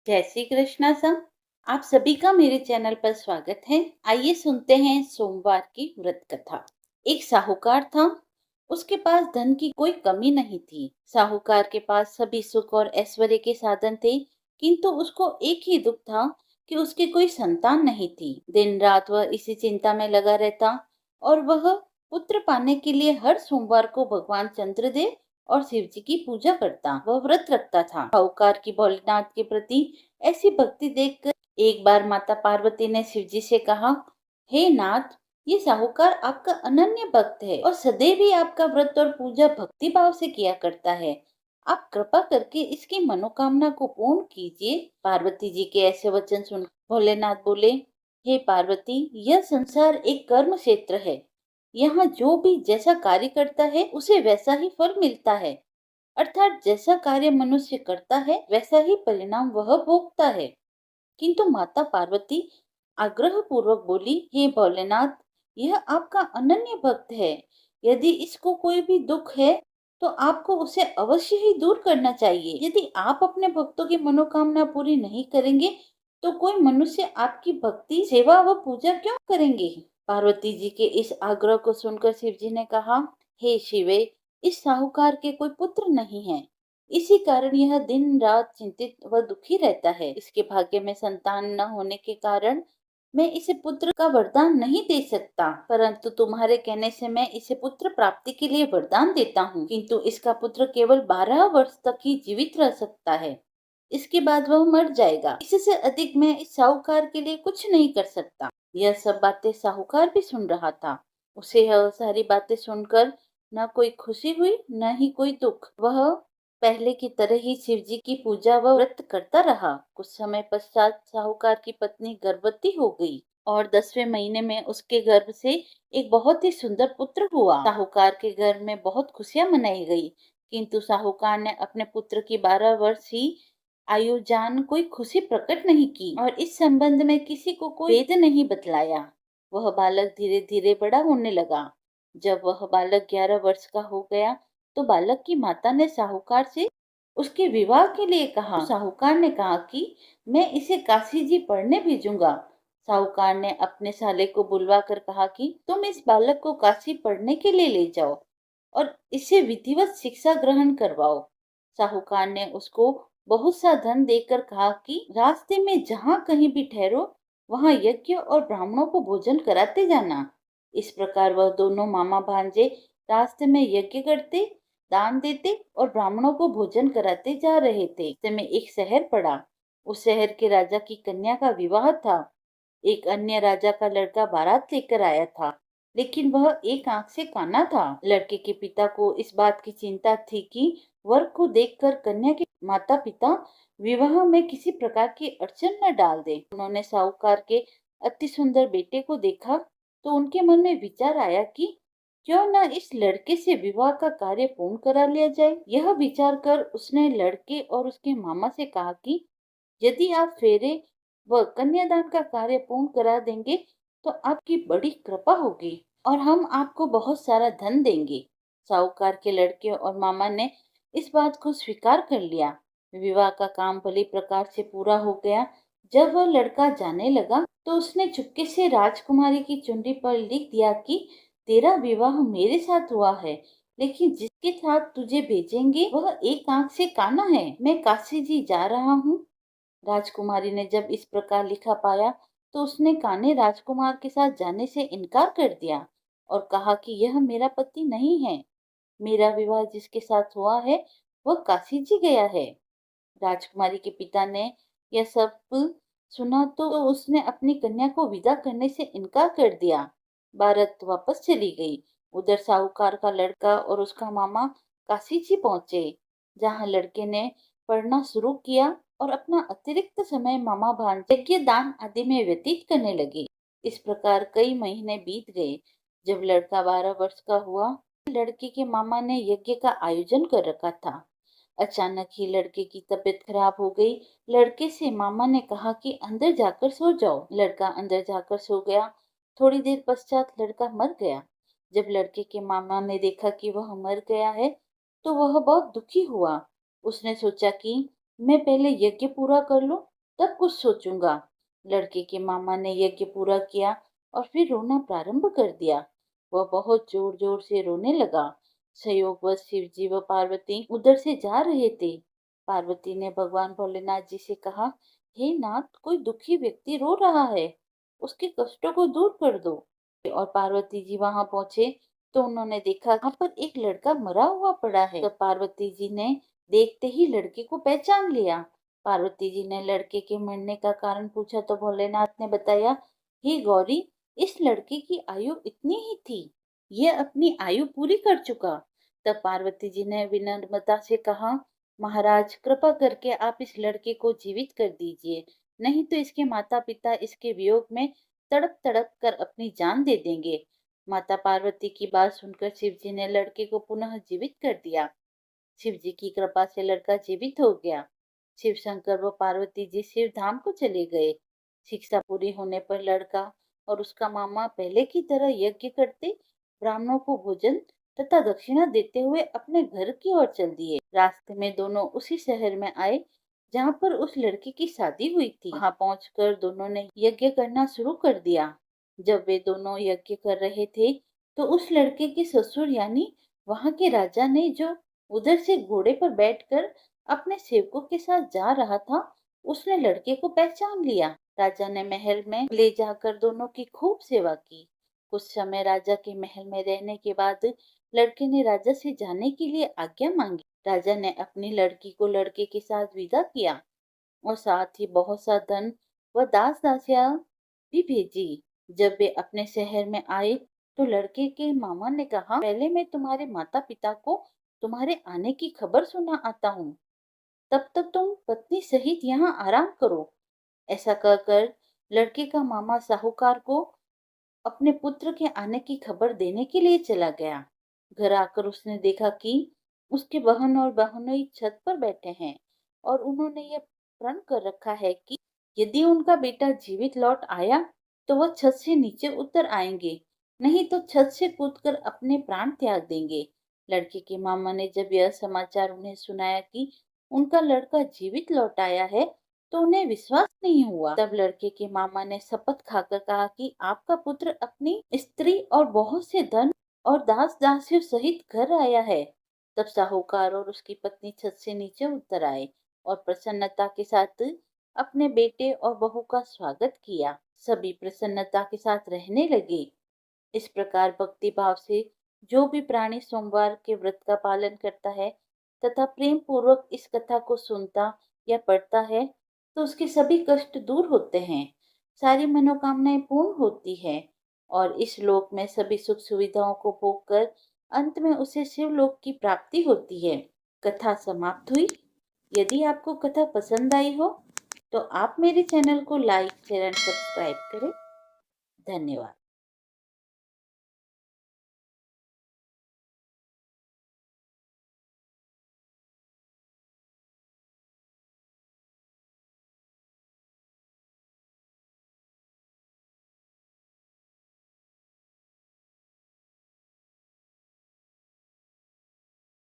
जय श्री कृष्णा सर। आप सभी का मेरे चैनल पर स्वागत है। आइए सुनते हैं सोमवार की व्रत कथा। एक साहूकार था। उसके पास धन की कोई कमी नहीं थी। साहूकार के पास सभी सुख और ऐश्वर्य के साधन थे, किंतु उसको एक ही दुख था कि उसकी कोई संतान नहीं थी। दिन रात वह इसी चिंता में लगा रहता और वह पुत्र पाने के लिए हर सोमवार को भगवान चंद्रदेव और शिव जी की पूजा करता। वह व्रत रखता था। साहूकार की भोलेनाथ के प्रति ऐसी भक्ति देखकर एक बार माता पार्वती ने शिव जी से कहा, हे नाथ, ये साहूकार आपका अनन्य भक्त है और सदैव ही आपका व्रत और पूजा भक्ति भाव से किया करता है। आप कृपा करके इसकी मनोकामना को पूर्ण कीजिए। पार्वती जी के ऐसे वचन सुन भोलेनाथ बोले, हे पार्वती, यह संसार एक कर्म क्षेत्र है। यहाँ जो भी जैसा कार्य करता है उसे वैसा ही फल मिलता है। अर्थात जैसा कार्य मनुष्य करता है वैसा ही परिणाम वह भोगता है। किंतु माता पार्वती आग्रह पूर्वक बोली, हे भोलेनाथ, यह आपका अनन्य भक्त है। यदि इसको कोई भी दुख है तो आपको उसे अवश्य ही दूर करना चाहिए। यदि आप अपने भक्तों की मनोकामना पूरी नहीं करेंगे तो कोई मनुष्य आपकी भक्ति सेवा व पूजा क्यों करेंगे। पार्वती जी के इस आग्रह को सुनकर शिव जी ने कहा, हे शिवे, इस साहूकार के कोई पुत्र नहीं है। इसी कारण यह दिन रात चिंतित व दुखी रहता है। इसके भाग्य में संतान न होने के कारण मैं इसे पुत्र का वरदान नहीं दे सकता, परंतु तुम्हारे कहने से मैं इसे पुत्र प्राप्ति के लिए वरदान देता हूँ। किंतु इसका पुत्र केवल 12 वर्ष तक ही जीवित रह सकता है। इसके बाद वह मर जाएगा। इससे अधिक मैं इस साहूकार के लिए कुछ नहीं कर सकता। यह सब बातें साहूकार भी सुन रहा था। उसे यह सारी बातें सुनकर न कोई खुशी हुई न ही कोई दुख। वह पहले की तरह ही शिव जी की पूजा व व्रत करता रहा। कुछ समय पश्चात साहूकार की पत्नी गर्भवती हो गई और 10वें महीने में उसके गर्भ से एक बहुत ही सुंदर पुत्र हुआ। साहूकार के घर में बहुत खुशियां मनाई गई, किंतु साहूकार ने अपने पुत्र की 12 वर्ष ही आयु जान कोई खुशी प्रकट नहीं की और इस संबंध में किसी को कोई भेद नहीं बतलाया। वह बालक धीरे धीरे बड़ा होने लगा। जब वह बालक 11 वर्ष का हो गया तो बालक की माता ने साहूकार से उसके विवाह के लिए कहा। साहूकार ने कहा कि मैं इसे काशी जी पढ़ने भेजूंगा। साहूकार ने अपने साले को बुलवा कर कहा कि तुम इस बालक को काशी पढ़ने के लिए ले जाओ और इसे विधिवत शिक्षा ग्रहण करवाओ। साहूकार ने उसको बहुत सा धन देकर कहा कि रास्ते में जहाँ कहीं भी ठहरो वहाँ यज्ञ और ब्राह्मणों को भोजन कराते जाना। इस प्रकार वह दोनों मामा भांजे रास्ते में यज्ञ करते, दान देते और ब्राह्मणों को भोजन कराते जा रहे थे। में एक शहर पड़ा। उस शहर के राजा की कन्या का विवाह था। एक अन्य राजा का लड़का बारात लेकर आया था, लेकिन वह एक आंख से काना था। लड़के के पिता को इस बात की चिंता थी कि वर को देखकर कन्या के माता पिता विवाह में किसी प्रकार की अड़चन न डाल दे। उन्होंने साहूकार के अति सुंदर बेटे को देखा तो उनके मन में विचार आया कि क्यों न इस लड़के से विवाह का कार्य पूर्ण करा लिया जाए। यह विचार कर उसने लड़के और उसके मामा से कहा कि यदि आप फेरे व कन्यादान का कार्य पूर्ण करा देंगे तो आपकी बड़ी कृपा होगी और हम आपको बहुत सारा धन देंगे। साहूकार के लड़के और मामा ने इस बात को स्वीकार कर लिया। विवाह का काम भली प्रकार से पूरा हो गया। जब वह लड़का जाने लगा तो उसने चुपके से राजकुमारी की चुंडी पर लिख दिया कि तेरा विवाह मेरे साथ हुआ है, लेकिन जिसके साथ तुझे भेजेंगे वह एक आंख से काना है। मैं काशी जी जा रहा हूँ। राजकुमारी ने जब इस प्रकार लिखा पाया तो उसने कान्हे राजकुमार के साथ जाने से इनकार कर दिया और कहा कि यह मेरा पति नहीं है। मेरा विवाह जिसके साथ हुआ है वह काशी जी गया है। राजकुमारी के पिता ने यह सब सुना तो उसने अपनी कन्या को विदा करने से इनकार कर दिया। बारात वापस चली गई। उधर साहूकार का लड़का और उसका मामा काशी जी पहुंचे, जहां लड़के ने पढ़ना शुरू किया और अपना अतिरिक्त समय मामा भांजे यज्ञ दान आदि में व्यतीत करने लगे। इस प्रकार कई महीने बीत गए। जब लड़का 12 वर्ष का हुआ, लड़के के मामा ने यज्ञ का आयोजन कर रखा था। अचानक ही लड़के की तबीयत खराब हो गई। लड़के से मामा ने कहा कि अंदर जाकर सो जाओ। लड़का अंदर जाकर सो गया। थोड़ी देर पश्चात लड़का मर गया। जब लड़के के मामा ने देखा कि वह मर गया है तो वह बहुत दुखी हुआ। उसने सोचा कि मैं पहले यज्ञ पूरा कर लूं, तब कुछ सोचूंगा। लड़के के मामा ने यज्ञ पूरा किया और फिर रोना प्रारंभ कर दिया। वह बहुत जोर जोर से रोने लगा। संयोगवश शिव जी व पार्वती उधर से जा रहे थे। पार्वती ने भगवान भोलेनाथ जी से कहा, हे नाथ, कोई दुखी व्यक्ति रो रहा है, उसके कष्टों को दूर कर दो। और पार्वती जी वहां पहुंचे तो उन्होंने देखा वहां पर एक लड़का मरा हुआ पड़ा है। तब पार्वती जी ने देखते ही लड़के को पहचान लिया। पार्वती जी ने लड़के के मरने का कारण पूछा तो भोलेनाथ ने बताया, हे गौरी, इस लड़के की आयु इतनी ही थी, यह अपनी आयु पूरी कर चुका। तब पार्वती जी ने विनम्रता से कहा, महाराज, कृपा करके आप इस लड़के को जीवित कर दीजिए, नहीं तो इसके माता पिता इसके वियोग में तड़प तड़प कर अपनी जान दे देंगे। माता पार्वती की बात सुनकर शिव जी ने लड़के को पुनः जीवित कर दिया। शिव जी की कृपा से लड़का जीवित हो गया। शिव शंकर व पार्वती जी शिव धाम को चले गए। शिक्षा पूरी होने पर लड़का और उसका मामा पहले की तरह यज्ञ करते, ब्राह्मणों को भोजन तथा दक्षिणा देते हुए अपने घर की ओर चल दिए। रास्ते में दोनों उसी शहर में आए जहाँ पर उस लड़की की शादी हुई थी। वहां पहुंचकर दोनों ने यज्ञ करना शुरू कर दिया। जब वे दोनों यज्ञ कर रहे थे तो उस लड़के के ससुर यानी वहां के राजा ने, जो उधर से घोड़े पर बैठकर अपने सेवकों के साथ जा रहा था, उसने लड़के को पहचान लिया। राजा ने महल में ले जाकर दोनों की खूब सेवा की। कुछ समय राजा के महल में रहने के बाद लड़के ने राजा से जाने के लिए आज्ञा मांगी। राजा ने अपनी लड़की को लड़के के साथ विदा किया और साथ ही बहुत सा धन व दास दासियां भी भेजी। जब वे अपने शहर में आए तो लड़के के मामा ने कहा, पहले मैं तुम्हारे माता पिता को तुम्हारे आने की खबर सुना आता हूँ, तब तक तुम पत्नी सहित यहाँ आराम करो। ऐसा कहकर लड़के का मामा साहूकार को अपने पुत्र के आने की खबर देने के लिए चला गया। घर आकर उसने देखा कि उसके बहन और बहनोई छत पर बैठे हैं और उन्होंने यह प्रण कर रखा है कि यदि उनका बेटा जीवित लौट आया तो वह छत से नीचे उतर आएंगे, नहीं तो छत से कूदकर अपने प्राण त्याग देंगे। लड़के के मामा ने जब यह समाचार उन्हें सुनाया कि उनका लड़का जीवित लौट आया है तो उन्हें विश्वास नहीं हुआ। तब लड़के के मामा ने शपथ खाकर कहा कि आपका पुत्र अपनी स्त्री और बहुत से धन और दास दासियों सहित घर आया है। तब साहूकार और उसकी पत्नी छत से नीचे उतर आए और प्रसन्नता के साथ अपने बेटे और बहू का स्वागत किया। सभी प्रसन्नता के साथ रहने लगे। इस प्रकार भक्ति भाव से जो भी प्राणी सोमवार के व्रत का पालन करता है तथा प्रेम पूर्वक इस कथा को सुनता या पढ़ता है तो उसके सभी कष्ट दूर होते हैं, सारी मनोकामनाएं पूर्ण होती है और इस लोक में सभी सुख सुविधाओं को भोग कर अंत में उसे शिवलोक की प्राप्ति होती है। कथा समाप्त हुई। यदि आपको कथा पसंद आई हो तो आप मेरे चैनल को लाइक शेयर एंड सब्सक्राइब करें। धन्यवाद।